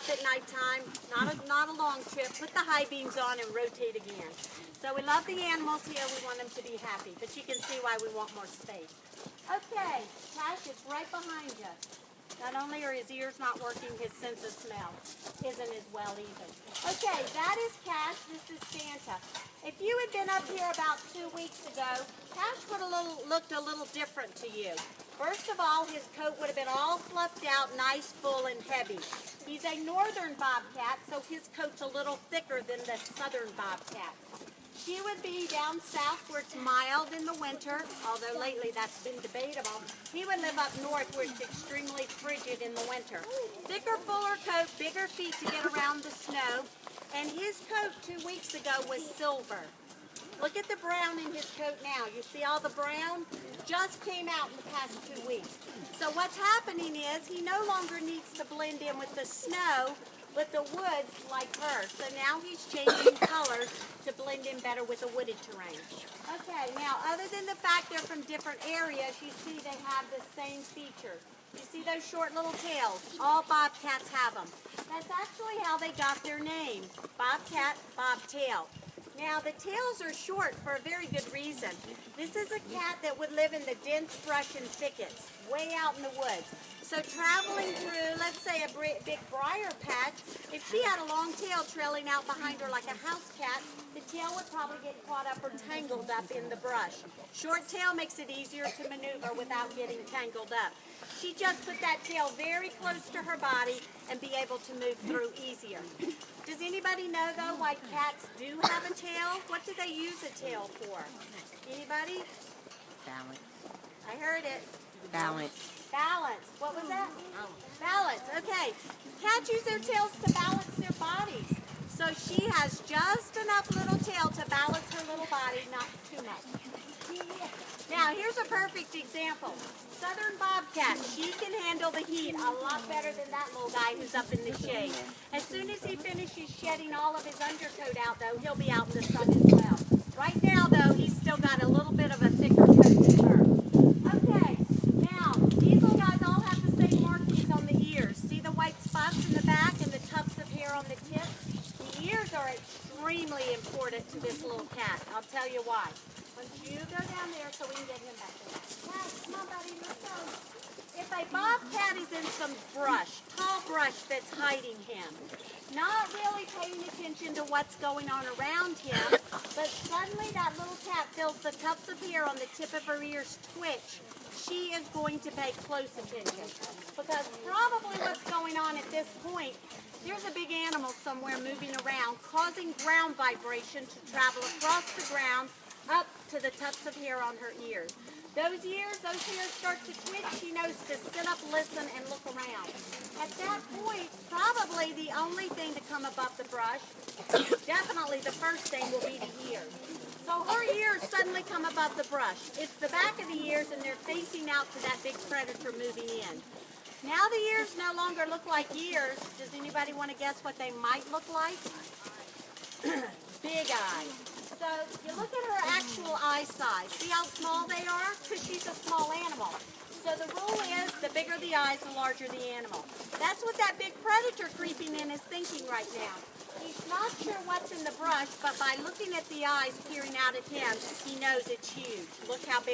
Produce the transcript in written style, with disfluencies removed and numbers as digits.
at nighttime, not a long trip. Put the high beams on and rotate again. So we love the animals here. We want them to be happy, but you can see why we want more space. Okay, Cash is right behind you. Not only are his ears not working, his sense of smell isn't as well either. Okay, that is Cash. This is Santa. If you had been up here about 2 weeks ago, Cash would have looked a little different to you. First of all, his coat would have been all fluffed out, nice, full, and heavy. He's a northern bobcat, so his coat's a little thicker than the southern bobcat. She would be down south where it's mild in the winter, although lately that's been debatable. He would live up north where it's extremely frigid in the winter. Thicker, fuller coat, bigger feet to get around the snow, and his coat 2 weeks ago was silver. Look at the brown in his coat now. You see all the brown? Just came out in the past 2 weeks. So what's happening is he no longer needs to blend in with the snow, with the woods like her. So now he's changing colors to blend in better with the wooded terrain. Okay, now other than the fact they're from different areas, you see they have the same features. You see those short little tails? All bobcats have them. That's actually how they got their name. Bobcat, bobtail. Now the tails are short for a very good reason. This is a cat that would live in the dense brush and thickets, way out in the woods. So traveling through, let's say a big briar patch, if she had a long tail trailing out behind her like a house cat, the tail would probably get caught up or tangled up in the brush. Short tail makes it easier to maneuver without getting tangled up. She just put that tail very close to her body and be able to move through easier. Does anybody know, though, why cats do have a tail? What do they use a tail for? Anybody? Balance. I heard it. Balance. Balance. What was that? Balance. Okay. Cats use their tails to balance their bodies. So she has just enough little tail to balance her little body, not too much. Now, here's a perfect example. Southern bobcat, she can handle the heat a lot better than that little guy who's up in the shade. As soon as he finishes shedding all of his undercoat out, though, he'll be out in the sun as well. Right now, though, he's still got a little bit of a thicker coat than her. Okay, now, these little guys all have the same markings on the ears. See the white spots in the back and the tufts of hair on the tips? The ears are extremely important to this little cat. I'll tell you why. Once you go down there so we can get him back there. Cat, come on, buddy, let's go. If a bobcat is in some brush, tall brush that's hiding him, not really paying attention to what's going on around him, but suddenly that little cat feels the tufts of hair on the tip of her ears twitch, she is going to pay close attention. Because probably what's going on at this point, there's a big animal somewhere moving around, causing ground vibration to travel across the ground up to the tufts of hair on her ears. Those hairs start to twitch, she knows to sit up, listen, and look around. At that point, probably the only thing to come above the brush, definitely the first thing will be the ears. So her ears suddenly come above the brush. It's the back of the ears, and they're facing out to that big predator moving in. Now the ears no longer look like ears. Does anybody want to guess what they might look like? Big eyes. So you look at her actual eye size. See how small they are? Because she's a small animal. So the rule is the bigger the eyes, the larger the animal. That's what that big predator creeping in is thinking right now. He's not sure what's in the brush, but by looking at the eyes peering out at him, he knows it's huge. Look how big